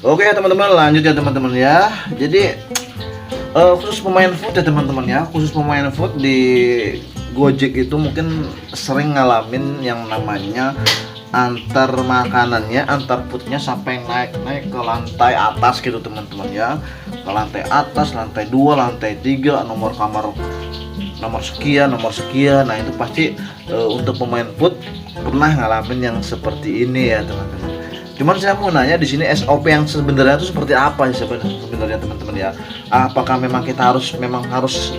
Oke ya teman-teman, lanjut ya teman-teman ya. Jadi khusus pemain food ya teman-teman ya. Khusus pemain food di Gojek itu mungkin sering ngalamin yang namanya antar makanannya, antar foodnya sampai naik ke lantai atas gitu teman-teman ya. Ke lantai atas, lantai 2, lantai 3, nomor kamar nomor sekian, nomor sekian. Nah, itu pasti untuk pemain food pernah ngalamin yang seperti ini ya teman-teman. Cuman saya mau nanya di sini SOP yang sebenarnya itu seperti apa sih sebenarnya teman-teman ya? Apakah memang kita memang harus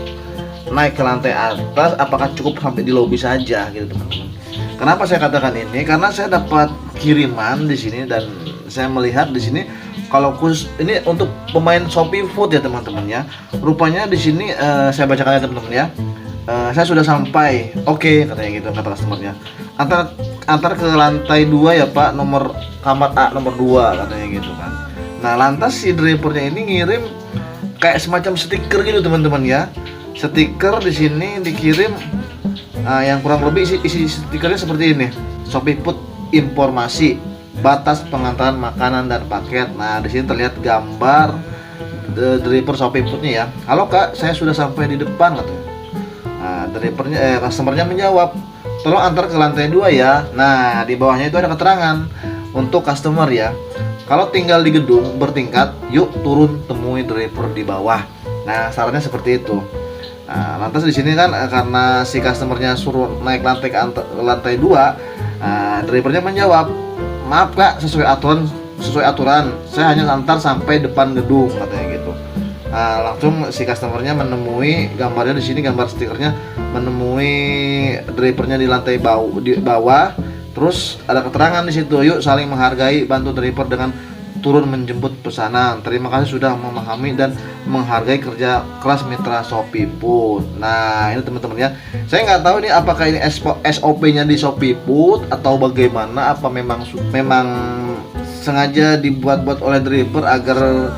naik ke lantai atas? Apakah cukup sampai di lobi saja gitu teman-teman? Kenapa saya katakan ini? Karena saya dapat kiriman di sini dan saya melihat di sini kalau khusus ini untuk pemain Shopee Food ya teman-teman ya. Rupanya di sini saya bacakan ya teman-teman ya. Saya sudah sampai, oke, katanya gitu kata customernya. Antar ke lantai 2 ya Pak, nomor kamar A nomor 2 katanya gitu kan. Nah, lantas si drivernya ini ngirim kayak semacam stiker gitu teman-teman ya. Stiker di sini dikirim yang kurang lebih isi stikernya seperti ini. Shopee Food informasi batas pengantaran makanan dan paket. Nah, di sini terlihat gambar driver Shopee Foodnya ya. Halo Kak, saya sudah sampai di depan katanya. Nah, customernya menjawab, tolong antar ke lantai 2 ya. Nah, di bawahnya itu ada keterangan untuk customer ya. Kalau tinggal di gedung bertingkat, yuk turun temui driver di bawah. Nah, sarannya seperti itu. Nah, lantas di sini kan karena si customernya suruh naik lantai ke lantai 2, drivernya menjawab, maaf Kak, sesuai aturan, saya hanya antar sampai depan gedung katanya gitu. Nah, langsung si customernya menemui gambarnya di sini, gambar stikernya, menemui drivernya di lantai bawah. Terus ada keterangan di situ, yuk saling menghargai, bantu driver dengan turun menjemput pesanan. Terima kasih sudah memahami dan menghargai kerja keras mitra Shopee Food. Nah, ini teman-teman ya. Saya nggak tahu ini apakah ini SOP-nya di Shopee Food atau bagaimana, apa memang sengaja dibuat-buat oleh driver agar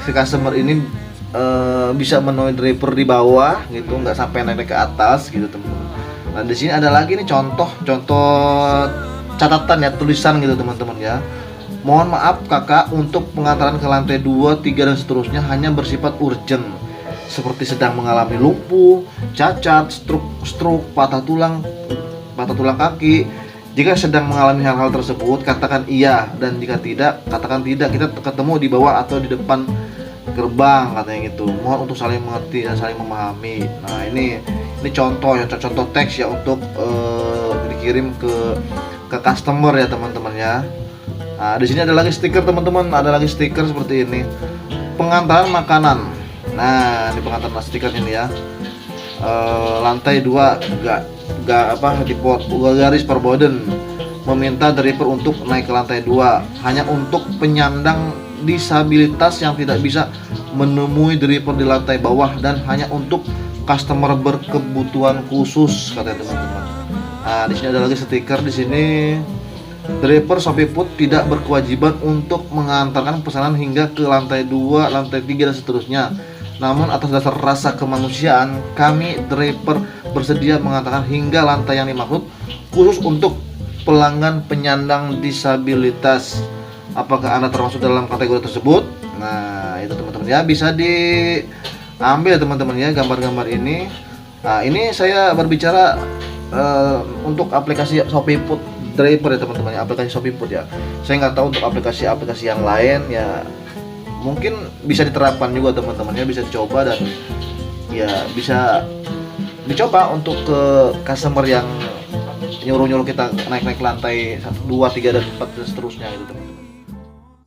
si customer ini bisa menemui driver di bawah gitu, nggak sampai naik ke atas gitu teman-teman. Nah, di sini ada lagi nih contoh catatan ya, tulisan gitu teman-teman ya. Mohon maaf kakak, untuk pengantaran ke lantai 2, 3 dan seterusnya hanya bersifat urgent, seperti sedang mengalami lumpuh, cacat, stroke, patah tulang kaki. Jika sedang mengalami hal-hal tersebut, katakan iya, dan jika tidak, katakan tidak. Kita ketemu di bawah atau di depan gerbang katanya gitu. Mohon untuk saling mengerti dan saling memahami. Nah, ini contoh teks ya untuk dikirim ke customer ya teman-teman ya. Nah, di sini ada lagi stiker teman-teman, ada lagi stiker seperti ini. Pengantaran makanan. Nah, di pengantaran stiker ini ya. Lantai 2 garis perboden, meminta driver untuk naik ke lantai 2 hanya untuk penyandang disabilitas yang tidak bisa menemui driver di lantai bawah dan hanya untuk customer berkebutuhan khusus katanya teman-teman. Nah, di sini ada lagi stiker di sini. Driver Shopee Food tidak berkewajiban untuk mengantarkan pesanan hingga ke lantai 2, lantai 3 dan seterusnya. Namun atas dasar rasa kemanusiaan, kami driver bersedia mengantarkan hingga lantai yang dimaksud, khusus untuk pelanggan penyandang disabilitas. Apakah Anda termasuk dalam kategori tersebut? Nah, itu teman-teman ya, bisa diambil teman-teman ya gambar-gambar ini. Nah, ini saya berbicara untuk aplikasi Shopee Food Driver ya teman-teman ya, aplikasi Shopee Food ya. Saya nggak tahu untuk aplikasi-aplikasi yang lain ya, mungkin bisa diterapkan juga teman-teman ya, bisa dicoba dan ya bisa dicoba untuk ke customer yang nyuruh-nyuruh kita naik-naik lantai 1, 2, 3 dan 4 dan seterusnya gitu teman.